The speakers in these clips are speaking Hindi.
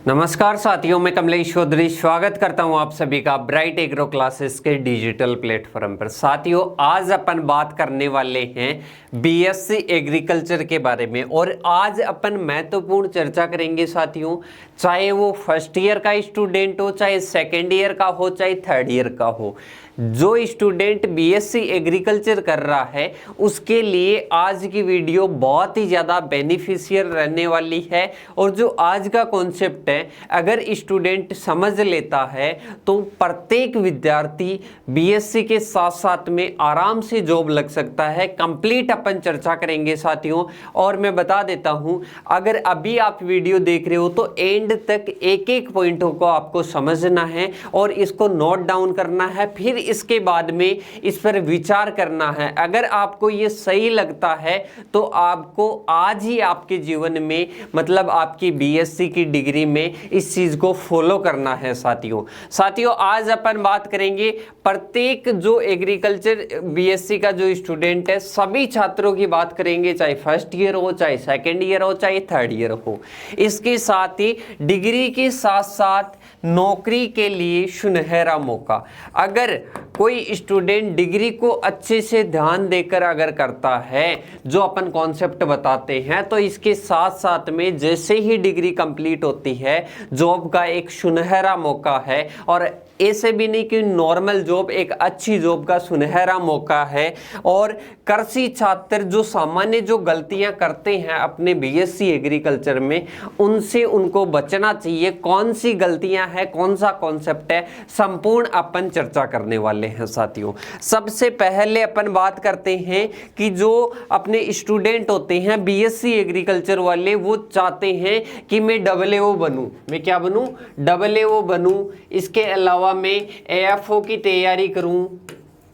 नमस्कार साथियों, मैं कमलेश चौधरी स्वागत करता हूं आप सभी का ब्राइट एग्रो क्लासेस के डिजिटल प्लेटफॉर्म पर। साथियों, आज अपन बात करने वाले हैं बीएससी एग्रीकल्चर के बारे में और आज अपन महत्वपूर्ण चर्चा करेंगे साथियों। चाहे वो फर्स्ट ईयर का स्टूडेंट हो, चाहे सेकेंड ईयर का हो, चाहे थर्ड ईयर का हो, जो स्टूडेंट बीएससी एग्रीकल्चर कर रहा है उसके लिए आज की वीडियो बहुत ही ज़्यादा बेनिफिशियल रहने वाली है। और जो आज का कॉन्सेप्ट है, अगर स्टूडेंट समझ लेता है तो प्रत्येक विद्यार्थी बीएससी के साथ साथ में आराम से जॉब लग सकता है। कंप्लीट अपन चर्चा करेंगे साथियों। और मैं बता देता हूं, अगर अभी आप वीडियो देख रहे हो तो एंड तक एक एक पॉइंटों को आपको समझना है और इसको नोट डाउन करना है, फिर इसके बाद में इस पर विचार करना है। अगर आपको ये सही लगता है तो आपको आज ही आपके जीवन में, मतलब आपकी बीएससी की डिग्री में इस चीज को फॉलो करना है साथियों। आज अपन बात करेंगे प्रत्येक जो एग्रीकल्चर बीएससी का जो स्टूडेंट है, सभी छात्रों की बात करेंगे, चाहे फर्स्ट ईयर हो, चाहे सेकेंड ईयर हो, चाहे थर्ड ईयर हो। इसके साथ ही डिग्री के साथ साथ नौकरी के लिए सुनहरा मौका। अगर कोई स्टूडेंट डिग्री को अच्छे से ध्यान देकर अगर करता है, जो अपन कॉन्सेप्ट बताते हैं, तो इसके साथ साथ में जैसे ही डिग्री कंप्लीट होती है, जॉब का एक सुनहरा मौका है। और ऐसे भी नहीं कि नॉर्मल जॉब, एक अच्छी जॉब का सुनहरा मौका है। और कृषि छात्र जो सामान्य जो गलतियां करते हैं अपने बीएससी एग्रीकल्चर में, उनसे उनको बचना चाहिए। कौन सी गलतियां हैं, कौन सा कॉन्सेप्ट है, संपूर्ण अपन चर्चा करने वाले हैं साथियों। सबसे पहले अपन बात करते हैं कि जो अपने स्टूडेंट होते हैं बीएससी एग्रीकल्चर वाले, वो चाहते हैं कि मैं AAO बनूं। मैं क्या बनूं? AAO बनूं। इसके अलावा मैं AFO की तैयारी करूं।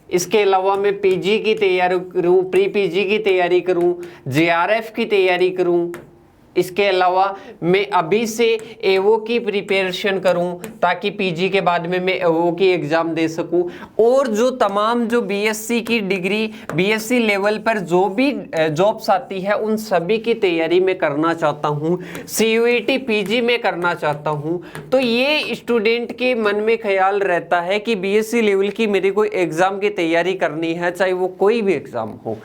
इसके अलावा मैं पीजी की तैयारी करूं, प्री पीजी की तैयारी करूं, JRF की तैयारी करूं। इसके अलावा मैं अभी से AO की प्रिपरेशन करूं ताकि पीजी के बाद में मैं AO की एग्जाम दे सकूं। और जो तमाम जो बीएससी की डिग्री, बीएससी लेवल पर जो भी जॉब्स आती है, उन सभी की तैयारी मैं करना चाहता हूं। CUET पीजी में करना चाहता हूं। तो ये स्टूडेंट के मन में ख्याल रहता है कि बीएससी लेवल की मेरे कोई एग्जाम की तैयारी करनी है, चाहे वो कोई भी एग्जाम हो।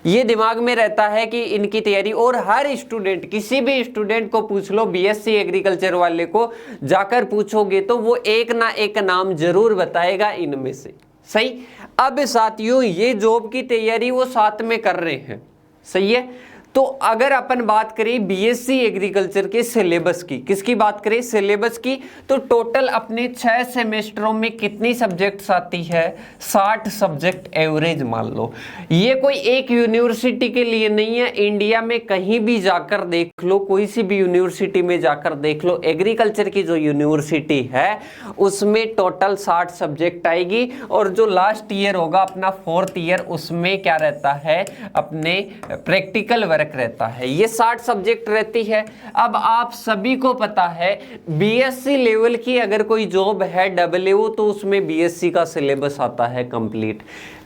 ये दिमाग में रहता है कि इनकी तैयारी। और हर स्टूडेंट, किसी भी स्टूडेंट को पूछ लो, बीएससी एग्रीकल्चर वाले को जाकर पूछोगे तो वो एक ना एक नाम जरूर बताएगा इनमें से। सही। अब साथियों, ये जॉब की तैयारी वो साथ में कर रहे हैं। सही है। तो अगर अपन बात करें बीएससी एग्रीकल्चर के सिलेबस की, किसकी बात करें? सिलेबस की। तो टोटल अपने 6 सेमेस्टरों में कितनी सब्जेक्ट्स आती है? 60 सब्जेक्ट एवरेज मान लो। ये कोई एक यूनिवर्सिटी के लिए नहीं है, इंडिया में कहीं भी जाकर देख लो, कोई सी भी यूनिवर्सिटी में जाकर देख लो, एग्रीकल्चर की जो यूनिवर्सिटी है उसमें टोटल 60 सब्जेक्ट आएगी। और जो लास्ट ईयर होगा अपना 4th ईयर, उसमें क्या रहता है? अपने प्रैक्टिकल वर्क रहता है। ये 60 सब्जेक्ट रहती है। अब आप सभी को पता है बीएससी लेवल की अगर कोई जॉब है AAO, तो उसमें बीएससी का सिलेबस आता है कंप्लीट।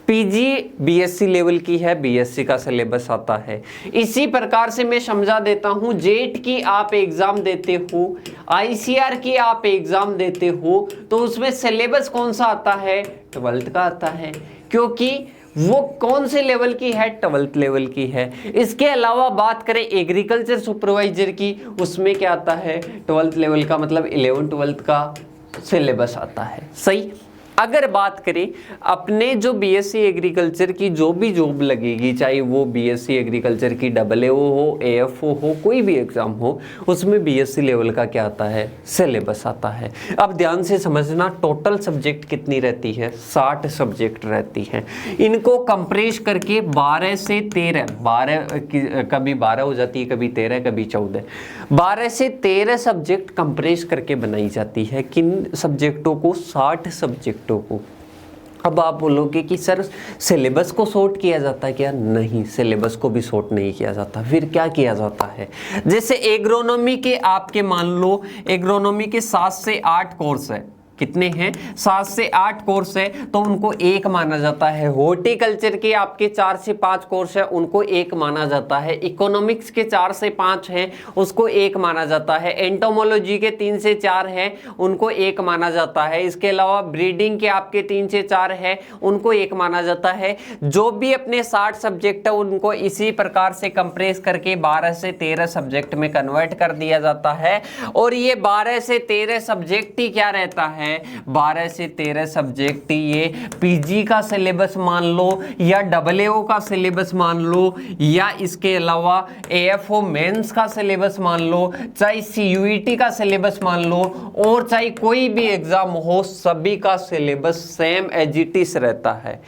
पीजी बीएससी लेवल की है, बीएससी का सिलेबस आता है। इसी प्रकार से मैं समझा देता हूं, जेट की आप एग्जाम देते हो, ICR की आप एग्जाम देते हो, तो उसमें सिलेबस कौन सा आता है? 12th का आता है। क्योंकि वो कौन से लेवल की है? 12th लेवल की है। इसके अलावा बात करें एग्रीकल्चर सुपरवाइजर की, उसमें क्या आता है? 12th लेवल का, मतलब 11th 12th का सिलेबस आता है। सही। अगर बात करें अपने जो बीएससी एग्रीकल्चर की जो भी जॉब लगेगी, चाहे वो बीएससी एग्रीकल्चर की AAO हो, AFO हो, कोई भी एग्जाम हो, उसमें बीएससी लेवल का क्या आता है? सिलेबस आता है। अब ध्यान से समझना, टोटल सब्जेक्ट कितनी रहती है? 60 सब्जेक्ट रहती है। इनको कंप्रेस करके 12 से 13, 12 कभी 12 हो जाती है, कभी 13, कभी 14, 12 से 13 सब्जेक्ट कंप्रेस करके बनाई जाती है। किन सब्जेक्टों को? 60 सब्जेक्ट को। अब आप बोलोगे कि सर सिलेबस को शॉर्ट किया जाता है क्या? नहीं, सिलेबस को भी शॉर्ट नहीं किया जाता। फिर क्या किया जाता है? जैसे एग्रोनॉमी के आपके मान लो, एग्रोनॉमी के 7 से 8 कोर्स है। कितने हैं? 7 से 8 कोर्स है तो उनको एक माना जाता है। हॉर्टिकल्चर के आपके 4 से 5 कोर्स है, उनको एक माना जाता है। इकोनॉमिक्स के 4 से 5 हैं, उसको एक माना जाता है। एंटोमोलॉजी के 3 से 4 हैं, उनको एक माना जाता है। इसके अलावा ब्रीडिंग के आपके 3 से 4 है, उनको एक माना जाता है। जो भी अपने 60 सब्जेक्ट है उनको इसी प्रकार से कंप्रेस करके 12 से 13 सब्जेक्ट में कन्वर्ट कर दिया जाता है। और ये 12 से 13 सब्जेक्ट ही क्या रहता है? 12 से 13 सब्जेक्ट ये पीजी का सिलेबस मान लो या डबलएओ का सिलेबस मान लो या इसके अलावा एएफओ मेंस का सिलेबस मान लो, चाहे सीयूईटी का सिलेबस मान लो और चाहे कोई भी एग्जाम हो, सभी का syllabus same as it is रहता है।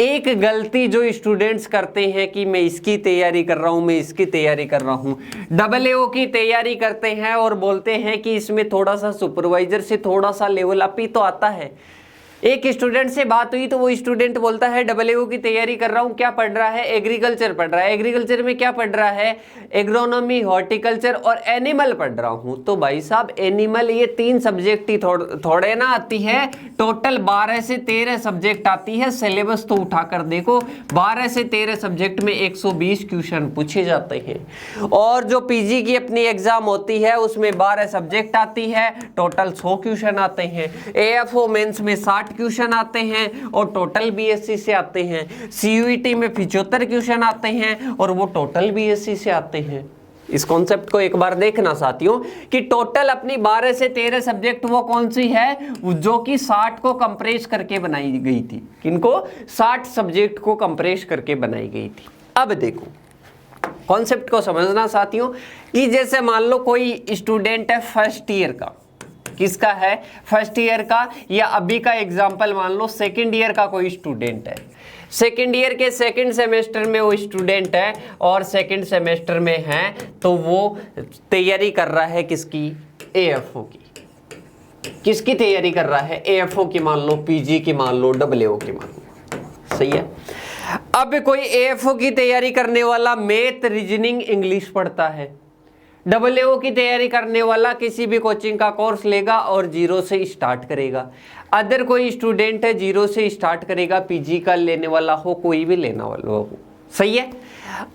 एक गलती जो स्टूडेंट्स करते हैं कि मैं इसकी तैयारी कर रहा हूं, मैं इसकी तैयारी कर रहा हूं, डबलएओ की तैयारी करते हैं और बोलते हैं कि इसमें थोड़ा सा सुपरवाइजर से थोड़ा सा लेवल अप ही तो आता है। एक स्टूडेंट से बात हुई तो वो स्टूडेंट बोलता है डबलएओ की तैयारी कर रहा हूं, क्या पढ़ रहा है? एग्रीकल्चर पढ़ रहा है। एग्रीकल्चर में क्या पढ़ रहा है? एग्रोनॉमी, हॉर्टिकल्चर और एनिमल पढ़ रहा हूं। तो भाई साहब एनिमल ये 3 सब्जेक्ट ही थोड़े ना आती है, टोटल 12 से 13 सब्जेक्ट आती है। सिलेबस तो उठाकर देखो, 12 से 13 सब्जेक्ट में 120 क्वेश्चन पूछे जाते हैं। और जो पीजी की अपनी एग्जाम होती है उसमें 12 सब्जेक्ट आती है, टोटल 100 क्वेश्चन आते हैं। एएफओ मेंस में 60 क्वेश्चन आते हैं और टोटल बीएससी से आते हैं। सीयूईटी में 75 क्वेश्चन आते हैं और वो टोटल बीएससी से आते हैं। इस कॉन्सेप्ट को एक बार देखना साथियों कि टोटल अपनी 12 से 13 सब्जेक्ट वो कौन सी है जो कि 60 को कंप्रेस करके बनाई गई थी। किनको? 60 सब्जेक्ट को कंप्रेस करके बनाई गई थी। अब देखो कॉन्सेप्ट को समझना साथियों कि जैसे मान लो कोई स्टूडेंट है फर्स्ट ईयर का, किसका है? फर्स्ट ईयर का, या अभी का एग्जांपल मान लो सेकंड ईयर का कोई स्टूडेंट है। सेकंड ईयर के सेकंड सेमेस्टर में वो स्टूडेंट है और सेकंड सेमेस्टर में है तो वो तैयारी कर रहा है किसकी? एएफओ की। किसकी तैयारी कर रहा है? एएफओ की मान लो, पीजी की मान लो, डबलएओ की मान लो। सही है। अब कोई एएफओ की तैयारी करने वाला मैथ, रीजनिंग, इंग्लिश पढ़ता है। डबलएओ की तैयारी करने वाला किसी भी कोचिंग का कोर्स लेगा और 0 से स्टार्ट करेगा। अदर कोई स्टूडेंट है 0 से स्टार्ट करेगा, पीजी का लेने वाला हो, कोई भी लेने वाला हो। सही है।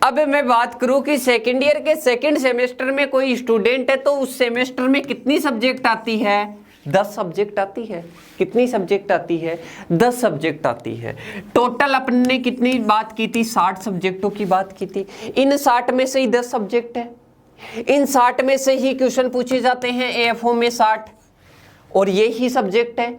अब मैं बात करूं कि सेकंड ईयर के सेकंड सेमेस्टर में कोई स्टूडेंट है तो उस सेमेस्टर में कितनी सब्जेक्ट आती है? 10 सब्जेक्ट आती है। कितनी सब्जेक्ट आती है? 10 सब्जेक्ट आती है। टोटल अपने कितनी बात की थी? 60 सब्जेक्टों की बात की थी। इन 60 में से ही 10 सब्जेक्ट है। इन 60 में से ही क्वेश्चन पूछे जाते हैं एएफओ में 60 और ये ही सब्जेक्ट है।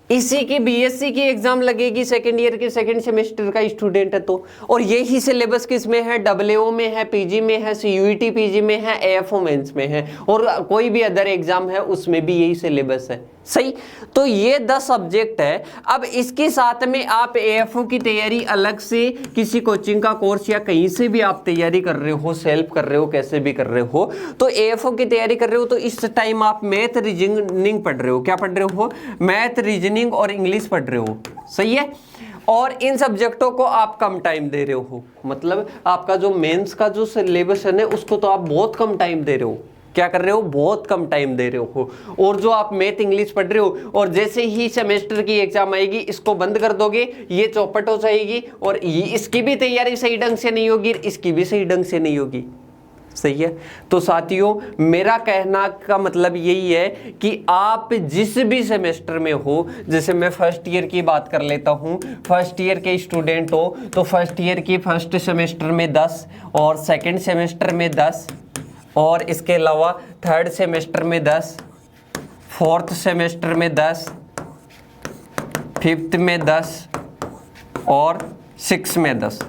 इसी की बीएससी की एग्जाम लगेगी सेकंड ईयर के सेकंड सेमेस्टर का स्टूडेंट है तो, और यही सिलेबस किस में है? डबलएओ में है, पीजी में है, सीयूईटी पीजी में है, एएफओ मेंस में है और कोई भी अदर एग्जाम है उसमें भी यही सिलेबस है। सही। तो ये 10 सब्जेक्ट है। अब इसके साथ में आप एएफओ की तैयारी अलग से किसी कोचिंग का कोर्स या कहीं से भी आप तैयारी कर रहे हो, सेल्फ कर रहे हो, कैसे भी कर रहे हो, तो एएफओ की तैयारी कर रहे हो तो इस टाइम आप मैथ, रीजनिंग पढ़ रहे हो। क्या पढ़ रहे हो? मैथ, रीजनिंग और इंग्लिश पढ़ रहे हो। सही है। और इन सब्जेक्टों को आप कम टाइम दे रहे हो, मतलब आपका जो मेंस का जो सिलेबस है उसको तो आप बहुत कम टाइम दे रहे हो। क्या कर रहे हो? बहुत कम टाइम दे रहे हो। और जो आप मैथ, इंग्लिश पढ़ रहे हो और जैसे ही सेमेस्टर की एग्जाम आएगी इसको बंद कर दोगे, ये चौपट हो जाएगी और ये इसकी भी तैयारी सही ढंग से नहीं होगी, इसकी भी सही ढंग से नहीं होगी। सही है। तो साथियों मेरा कहना का मतलब यही है कि आप जिस भी सेमेस्टर में हो, जैसे मैं फर्स्ट ईयर की बात कर लेता हूं, फर्स्ट ईयर के स्टूडेंट हो तो फर्स्ट ईयर की फर्स्ट सेमेस्टर में 10 और सेकंड सेमेस्टर में 10 और इसके अलावा थर्ड सेमेस्टर में 10, फोर्थ सेमेस्टर में 10, फिफ्थ में 10 और 6 में 10।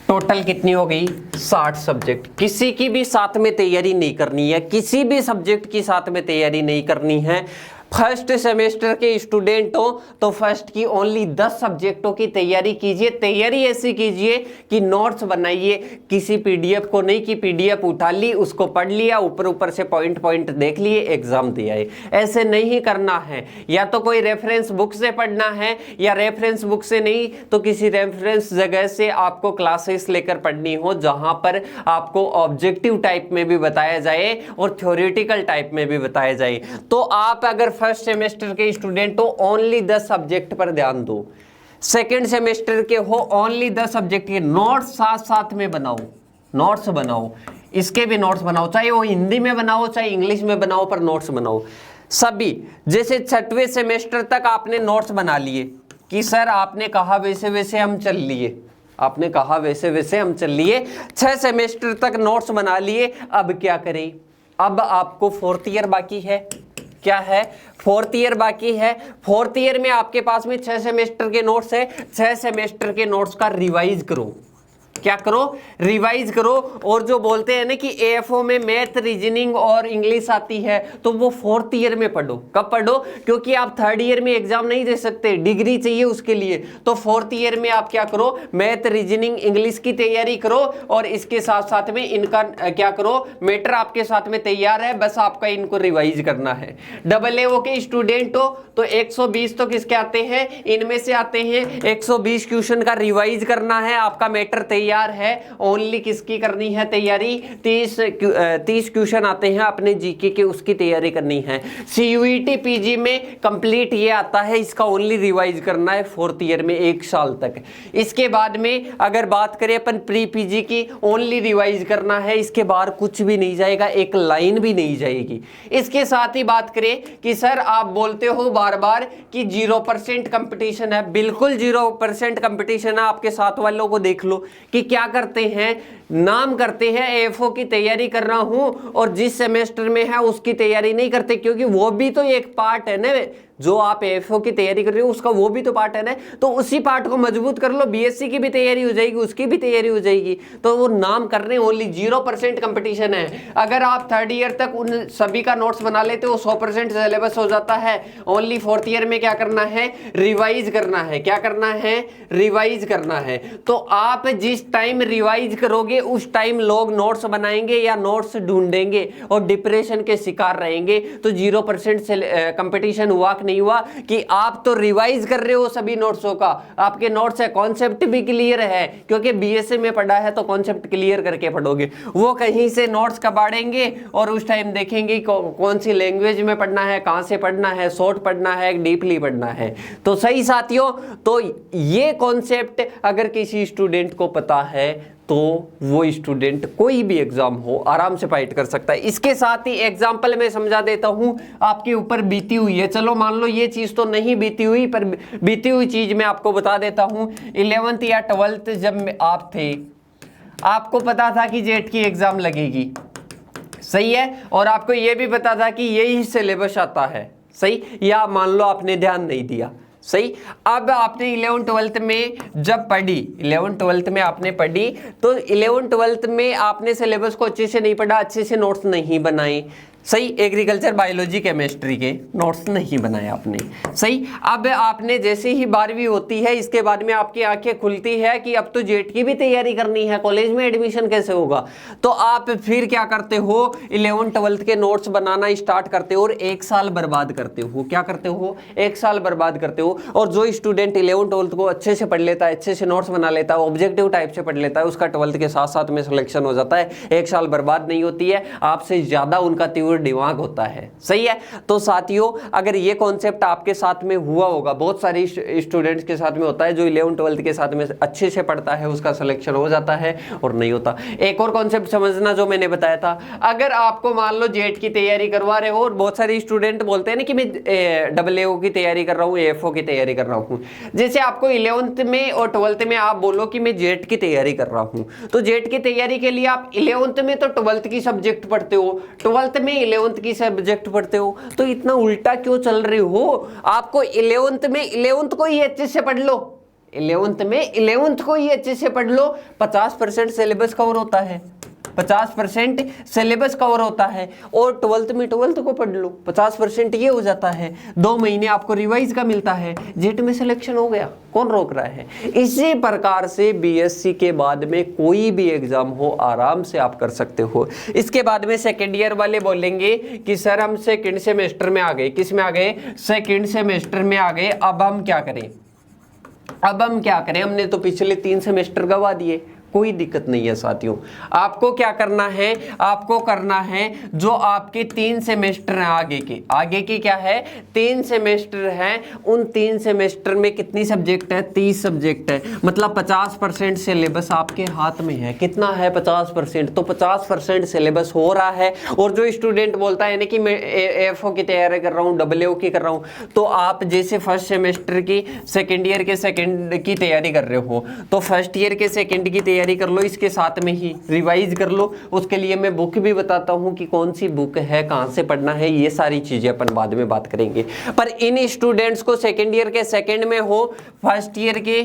टोटल कितनी हो गई? 60 सब्जेक्ट। किसी की भी साथ में तैयारी नहीं करनी है, किसी भी सब्जेक्ट की साथ में तैयारी नहीं करनी है। फर्स्ट सेमेस्टर के स्टूडेंट हो तो फर्स्ट की ओनली 10 सब्जेक्टों की तैयारी कीजिए। तैयारी ऐसी कीजिए कि नोट्स बनाइए, किसी पीडीएफ को नहीं कि पीडीएफ उठा ली, उसको पढ़ लिया, ऊपर ऊपर से पॉइंट पॉइंट देख लिए, एग्जाम दिया है। ऐसे नहीं करना है। या तो कोई रेफरेंस बुक से पढ़ना है, या रेफरेंस बुक से नहीं तो किसी रेफरेंस जगह से आपको क्लासेस लेकर पढ़नी हो, जहां पर आपको ऑब्जेक्टिव टाइप में भी बताया जाए और थ्योरेटिकल टाइप में भी बताया जाए। तो आप अगर फर्स्ट सेमेस्टर के स्टूडेंट हो ओनली 10 सब्जेक्ट पर ध्यान दो। सेकंड सेमेस्टर के हो ओनली 10 सब्जेक्ट के नोट्स साथ साथ में बनाओ, नोट्स बनाओ, इसके भी नोट्स बनाओ, चाहे वो हिंदी में बनाओ चाहे इंग्लिश में बनाओ, पर नोट्स बनाओ सभी। जैसे 6वें सेमेस्टर तक आपने नोट्स बना लिए कि सर आपने कहा वैसे वैसे हम चल लिए, आपने कहा वैसे वैसे हम चल लिए, 6 सेमेस्टर तक नोट्स बना लिए। अब क्या करें? अब आपको 4th ईयर बाकी है। क्या है? 4th ईयर बाकी है। 4th ईयर में आपके पास में 6 सेमेस्टर के नोट्स है। 6 सेमेस्टर के नोट्स का रिवाइज करो। क्या करो? रिवाइज करो। और जो बोलते हैं ना कि एएफओ में मैथ, रीजनिंग और इंग्लिश आती है, तो वो 4th ईयर में पढ़ो। कब पढ़ो? क्योंकि आप 3rd ईयर में एग्जाम नहीं दे सकते, डिग्री चाहिए उसके लिए। तो 4th ईयर में आप क्या करो? मैथ, रीजनिंग, इंग्लिश की तैयारी करो और इसके साथ साथ में इनका क्या करो? मैटर आपके साथ में तैयार है, बस आपका इनको रिवाइज करना है। AA के स्टूडेंट हो तो 120 तो किसके आते हैं? इनमें से आते हैं। 120 क्वेश्चन का रिवाइज करना है, आपका मैटर तैयार है। ओनली किसकी करनी है तैयारी? 30 क्वेश्चन आते हैं अपने जीके के, उसकी तैयारी करनी है। सीयूईटी पीजी में कंप्लीट ये आता है, इसका ओनली रिवाइज करना है 4th ईयर में 1 साल तक। इसके बाद में अगर बात करें अपन प्री पीजी की, ओनली रिवाइज करना है, इसके बाहर कुछ भी नहीं जाएगा, एक लाइन भी नहीं जाएगी। इसके साथ ही बात करें कि सर आप बोलते हो बार बार कि 0% कंपटीशन है। बिल्कुल 0% कंपटीशन है। आपके साथ वालों को देख लो कि क्या करते हैं, नाम करते हैं एएफओ की तैयारी कर रहा हूं और जिस सेमेस्टर में है उसकी तैयारी नहीं करते, क्योंकि वो भी तो एक पार्ट है ना, जो आप एएफओ की तैयारी कर रहे हो उसका वो भी तो पार्ट है ना। तो उसी पार्ट को मजबूत कर लो, बीएससी की भी तैयारी हो जाएगी, उसकी भी तैयारी हो जाएगी। तो वो नाम कर रहे हैं ओनली 0% कंपटीशन है। अगर आप 3rd ईयर तक उन सभी का नोट्स बना लेते हो 100% सिलेबस हो जाता है। ओनली 4th ईयर में क्या करना है? रिवाइज करना है। क्या करना है? रिवाइज करना है। तो आप जिस टाइम रिवाइज करोगे उस टाइम लोग नोट्स बनाएंगे या नोट्स ढूंढेंगे और डिप्रेशन के शिकार रहेंगे। तो 0% कंपटीशन हुआ नहीं हुआ कि आप तो रिवाइज कर रहे हो सभी नोट्सों का, आपके नोट्स है, कॉन्सेप्ट भी क्लियर है, क्योंकि बीएसए में पढ़ा है तो कॉन्सेप्ट क्लियर करके पढ़ोगे। वो कहीं से नोट्स कबाड़ेंगे और उस टाइम देखेंगे कौन सी लैंग्वेज में पढ़ना है, कहां से पढ़ना है, शॉर्ट पढ़ना है, डीपली पढ़ना है। तो सही साथियों, तो ये कॉन्सेप्ट अगर किसी स्टूडेंट को पता है तो वो स्टूडेंट कोई भी एग्जाम हो आराम से फाइट कर सकता है। इसके साथ ही एग्जाम्पल मैं समझा देता हूं आपके ऊपर बीती हुई है। चलो मान लो ये चीज तो नहीं बीती हुई, पर बीती हुई चीज मैं आपको बता देता हूं। 11th या 12th जब आप थे, आपको पता था कि जेट की एग्जाम लगेगी, सही है, और आपको यह भी पता था कि यही सिलेबस आता है, सही, या मान लो आपने ध्यान नहीं दिया, सही। अब आपने 11th 12th में जब पढ़ी, 11th 12th में आपने पढ़ी, तो 11th 12th में आपने सिलेबस को अच्छे से नहीं पढ़ा, अच्छे से नोट्स नहीं बनाए, सही। एग्रीकल्चर, बायोलॉजी, केमिस्ट्री के नोट्स नहीं बनाए आपने, सही। अब आपने जैसे ही 12वीं होती है, इसके बाद में आपकी आंखें खुलती है कि अब तो जेट की भी तैयारी करनी है, कॉलेज में एडमिशन कैसे होगा। तो आप फिर क्या करते हो? 11th 12th के नोट्स बनाना स्टार्ट करते हो और 1 साल बर्बाद करते हो। क्या करते हो? 1 साल बर्बाद करते हो। और जो स्टूडेंट 11th 12th को अच्छे से पढ़ लेता है, अच्छे से नोट्स बना लेता है, ऑब्जेक्टिव टाइप से पढ़ लेता है, उसका 12th के साथ साथ में सिलेक्शन हो जाता है। 1 साल बर्बाद नहीं होती है, आपसे ज्यादा उनका तीव्र दिमाग होता है, सही है। तो साथियों, अगर ये कॉन्सेप्ट आपके साथ में हुआ होगा, बहुत सारे स्टूडेंट्स के साथ में होता है, जो 11th 12th के साथ में अच्छे से पढ़ता है उसका सिलेक्शन हो जाता है और नहीं होता। एक और कॉन्सेप्ट समझना जो मैंने बताया था, अगर आपको मान लो जेट की तैयारी करवा रहे हो और बहुत सारे स्टूडेंट बोलते हैं ना कि मैं AA की तैयारी कर रहा हूँ, AFO की तैयारी कर रहा हूँ। जैसे आपको 11th में और 12th में आप बोलो कि मैं जेट की तैयारी कर रहा हूँ, तो जेट की तैयारी के लिए आप 11th में तो 12th की सब्जेक्ट पढ़ते हो, 12th में 11th की सब्जेक्ट पढ़ते हो, तो इतना उल्टा क्यों चल रहे हो? आपको 11th में 11th को ही अच्छे से पढ़ लो, 11th में 11th को ही अच्छे से पढ़ लो, 50% सिलेबस कवर होता है। 50% सिलेबस कवर होता है। और 12th में 12th को पढ़ लो, 50% ये हो जाता है। 2 महीने आपको रिवाइज का मिलता है, जेट में सिलेक्शन हो गया, कौन रोक रहा है। इसी प्रकार से बीएससी के बाद में कोई भी एग्जाम हो आराम से आप कर सकते हो। इसके बाद में सेकेंड ईयर वाले बोलेंगे कि सर हम सेकेंड सेमेस्टर में आ गए, किस में आ गए, सेकेंड सेमेस्टर में आ गए, अब हम क्या करें, अब हम क्या करें, हमने तो पिछले 3 सेमेस्टर गवा दिए। कोई दिक्कत नहीं है साथियों, आपको क्या करना है, आपको करना है जो आपके 3 सेमेस्टर हैं आगे के क्या है, 3 सेमेस्टर हैं, उन 3 सेमेस्टर में कितनी सब्जेक्ट है, 30 सब्जेक्ट है, मतलब 50% सिलेबस आपके हाथ में है। कितना है, 50%। तो 50% सिलेबस हो रहा है। और जो स्टूडेंट बोलता है ना कि मैं एफओ की तैयारी कर रहा हूँ, डब्ल्यूओ की कर रहा हूँ, तो आप जैसे फर्स्ट सेमेस्टर की सेकेंड ईयर के सेकेंड की तैयारी कर रहे हो, तो फर्स्ट ईयर के सेकेंड की तैयारी कर लो, इसके साथ में ही रिवाइज कर लो। उसके लिए मैं बुक भी बताता हूं कि कौन सी बुक है, कहां से पढ़ना है, ये सारी चीजें अपन बाद में बात करेंगे। पर इन स्टूडेंट्स को सेकेंड ईयर के सेकेंड में हो, फर्स्ट ईयर के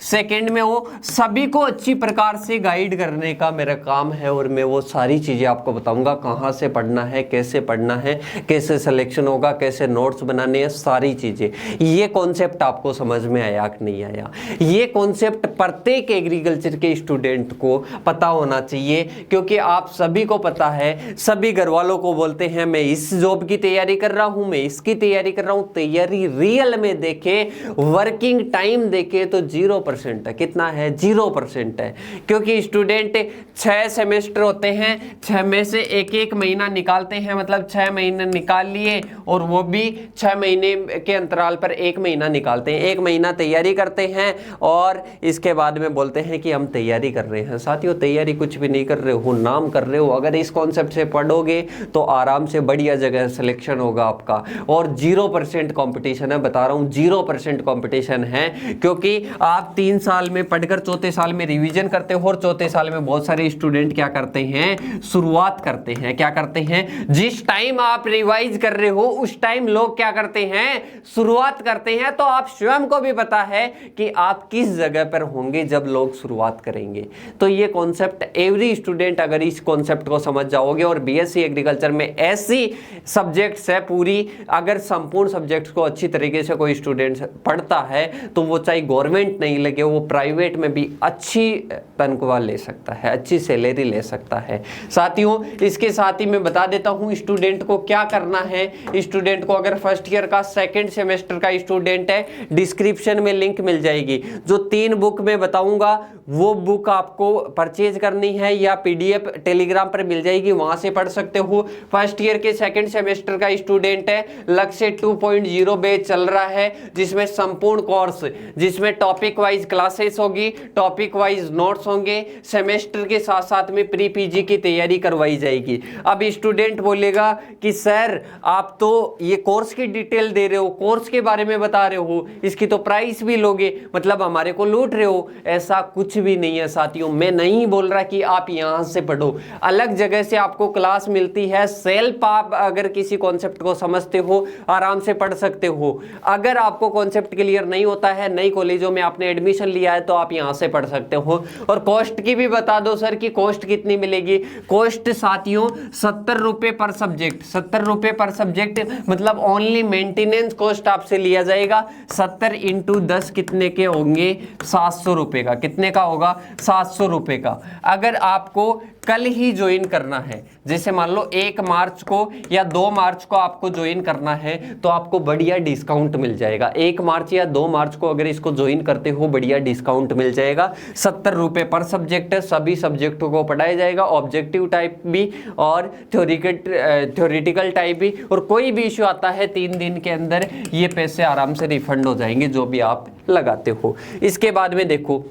सेकेंड में हो, सभी को अच्छी प्रकार से गाइड करने का मेरा काम है। और मैं वो सारी चीज़ें आपको बताऊंगा, कहाँ से पढ़ना है, कैसे पढ़ना है, कैसे सिलेक्शन होगा, कैसे नोट्स बनाने हैं, सारी चीज़ें। ये कॉन्सेप्ट आपको समझ में आया कि नहीं आया, ये कॉन्सेप्ट प्रत्येक एग्रीकल्चर के स्टूडेंट को पता होना चाहिए। क्योंकि आप सभी को पता है, सभी घर वालों को बोलते हैं मैं इस जॉब की तैयारी कर रहा हूँ, मैं इसकी तैयारी कर रहा हूँ। तैयारी रियल में देखे, वर्किंग टाइम देखे तो 0% है। कितना है, 0% है। क्योंकि स्टूडेंट 6 सेमेस्टर होते हैं, 6 में से एक एक महीना निकालते हैं, मतलब 6 महीने निकाल लिए, और वो भी 6 महीने के अंतराल पर 1 महीना निकालते हैं। 1 महीना तैयारी करते हैं और इसके बाद में बोलते हैं कि हम तैयारी कर रहे हैं। साथियों, तैयारी कुछ भी नहीं कर रहे हो, नाम कर रहे हो। अगर इस कॉन्सेप्ट से पढ़ोगे तो आराम से बढ़िया जगह सिलेक्शन होगा आपका। और 0% कंपटीशन है, बता रहा हूँ, 0% कंपटीशन है। क्योंकि आप 3 साल में पढ़कर चौथे साल में रिवीजन करते हो, और चौथे साल में बहुत सारे स्टूडेंट क्या करते हैं, शुरुआत करते हैं। क्या करते हैं, जिस टाइम आप रिवाइज कर रहे हो उस टाइम लोग क्या करते हैं, शुरुआत करते हैं। तो आप स्वयं को भी पता है कि आप किस जगह पर होंगे जब लोग शुरुआत करेंगे। तो ये कॉन्सेप्ट एवरी स्टूडेंट अगर इस कॉन्सेप्ट को समझ जाओगे, और बीएससी एग्रीकल्चर में ऐसी सब्जेक्ट्स है पूरी, अगर संपूर्ण सब्जेक्ट्स को अच्छी तरीके से कोई स्टूडेंट पढ़ता है तो वो चाहे गवर्नमेंट नहीं लगे, वो प्राइवेट में भी अच्छी तनख्वाह ले सकता है, अच्छी सैलरी ले सकता है। साथियों, इसके साथ ही मैं बता देता हूं स्टूडेंट को क्या करना है। स्टूडेंट को अगर फर्स्ट ईयर का सेकंड सेमेस्टर का स्टूडेंट है, डिस्क्रिप्शन में लिंक मिल जाएगी। जो 3 बुक मैं बताऊंगा वो बुक आपको परचेज करनी है या पीडीएफ टेलीग्राम पर मिल जाएगी, वहां से पढ़ सकते हो। फर्स्ट ईयर के सेकंड सेमेस्टर का स्टूडेंट है, लक्ष्य 2.0 बैच चल रहा है, जिसमें संपूर्ण कोर्स, जिसमें टॉपिक वाइज क्लासेस होगी, टॉपिक वाइज नोट्स होंगे, सेमेस्टर के साथ साथ में प्री पीजी की तैयारी करवाई जाएगी। अब स्टूडेंट बोलेगा कि सर आप तो ये कोर्स की डिटेल दे रहे हो, कोर्स के बारे में बता रहे हो, इसकी तो प्राइस भी लोगे, मतलब हमारे को लूट रहे हो। ऐसा कुछ भी नहीं है साथियों। मैं नहीं बोल रहा कि आप यहां से पढ़ो, अलग जगह से आपको क्लास मिलती है। सेल्फ आप अगर किसी कॉन्सेप्ट को समझते हो आराम से पढ़ सकते हो। अगर आपको कॉन्सेप्ट क्लियर नहीं होता है, नई कॉलेजों में आपने एडमिशन लिया है, तो आप यहां से पढ़ सकते हो। और कॉस्ट की भी बता दो सर कि कॉस्ट कितनी मिलेगी। कॉस्ट साथियों 70 रुपए पर सब्जेक्ट, 70 रुपए पर सब्जेक्ट, मतलब ओनली मेंटेनेंस कॉस्ट आपसे लिया जाएगा। 70 × 10 कितने के होंगे, 700 रुपए का। कितने का होगा, 700 रुपए का। अगर आपको कल ही ज्वाइन करना है, जैसे मान लो 1 मार्च को या 2 मार्च को आपको ज्वाइन करना है, तो आपको बढ़िया डिस्काउंट मिल जाएगा। 1 मार्च या 2 मार्च को अगर इसको ज्वाइन करते हो, बढ़िया डिस्काउंट मिल जाएगा। 70 रुपए पर सब्जेक्ट है, सभी सब्जेक्टों को पढ़ाया जाएगा, ऑब्जेक्टिव टाइप भी और थ्योरेटिकल टाइप भी। और कोई भी इश्यू आता है 3 दिन के अंदर ये पैसे आराम से रिफंड हो जाएंगे जो भी आप लगाते हो। इसके बाद में देखो,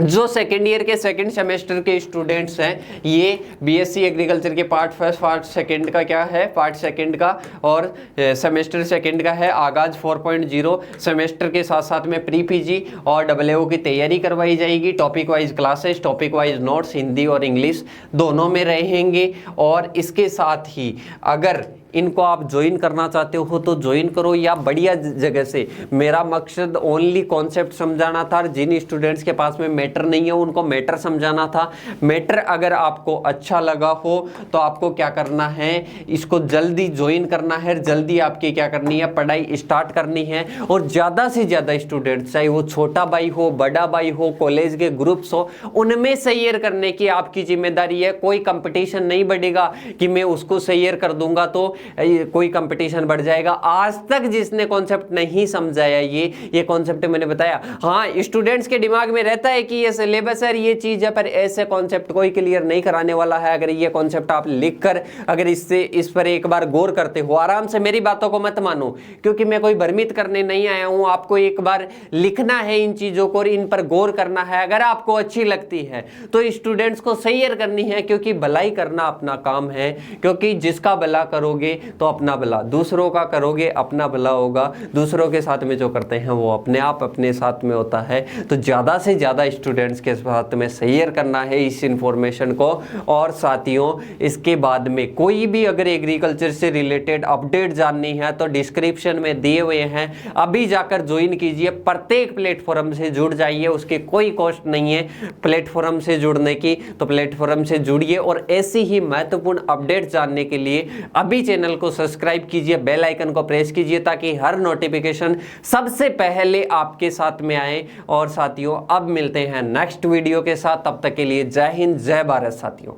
जो सेकेंड ईयर के सेकेंड सेमेस्टर के स्टूडेंट्स हैं, ये बीएससी एग्रीकल्चर के पार्ट फर्स्ट पार्ट सेकेंड का क्या है, पार्ट सेकेंड का और सेमेस्टर सेकेंड का है आगाज 4.0। सेमेस्टर के साथ साथ में प्री पीजी और डब्ल्यूओ की तैयारी करवाई जाएगी। Topic wise classes, topic wise notes Hindi और इंग्लिश दोनों में रहेंगे। और इसके साथ ही अगर इनको आप ज्वाइन करना चाहते हो तो ज्वाइन करो या बढ़िया जगह से। मेरा मकसद ओनली कॉन्सेप्ट समझाना था, जिन स्टूडेंट्स के पास में मैटर नहीं है उनको मैटर समझाना था। मैटर अगर आपको अच्छा लगा हो तो आपको क्या करना है, इसको जल्दी ज्वाइन करना है, जल्दी आपकी क्या करनी है, पढ़ाई स्टार्ट करनी है। और ज़्यादा से ज़्यादा स्टूडेंट्स, चाहे वो छोटा भाई हो, बड़ा भाई हो, कॉलेज के ग्रुप्स हो, उनमें शेयर करने की आपकी जिम्मेदारी है। कोई कंपटीशन नहीं बढ़ेगा कि मैं उसको शेयर कर दूंगा तो कोई कंपटीशन बढ़ जाएगा। आज तक जिसने कॉन्सेप्ट नहीं समझाया ये कॉन्सेप्ट मैंने बताया, हाँ स्टूडेंट्स के दिमाग में रहता है कि ये सिलेबस है, ये चीज है, पर ऐसे कॉन्सेप्ट कोई क्लियर नहीं कराने वाला है। अगर ये कॉन्सेप्ट आप लिखकर अगर इस पर एक बार गौर करते हो, आराम से, मेरी बातों को मत मानो क्योंकि मैं कोई भ्रमित करने नहीं आया हूं। आपको एक बार लिखना है इन चीजों को और इन पर गौर करना है। अगर आपको अच्छी लगती है तो स्टूडेंट्स को शेयर करनी है, क्योंकि भलाई करना अपना काम है। क्योंकि जिसका भला करोगे तो अपना भला, दूसरों का करोगे अपना भला होगा। दूसरों के साथ में जो करते हैं वो अपने आप अपने साथ में होता है। तो ज़्यादा से ज़्यादा स्टूडेंट्स के साथ में शेयर करना है इस इंफॉर्मेशन को। और साथियों, इसके बाद में कोई भी अगर एग्रीकल्चर से रिलेटेड अपडेट जाननी है तो डिस्क्रिप्शन में दिए हुए हैं, अभी जाकर ज्वाइन कीजिए। प्रत्येक प्लेटफॉर्म से जुड़ जाइए, उसकी कोई कॉस्ट नहीं है प्लेटफॉर्म से जुड़ने की, तो प्लेटफॉर्म से जुड़िए। और ऐसी ही महत्वपूर्ण अपडेट जानने के लिए अभी चैनल को सब्सक्राइब कीजिए, बेल आइकन को प्रेस कीजिए ताकि हर नोटिफिकेशन सबसे पहले आपके साथ में आए। और साथियों, अब मिलते हैं नेक्स्ट वीडियो के साथ, तब तक के लिए जय हिंद, जय भारत साथियों।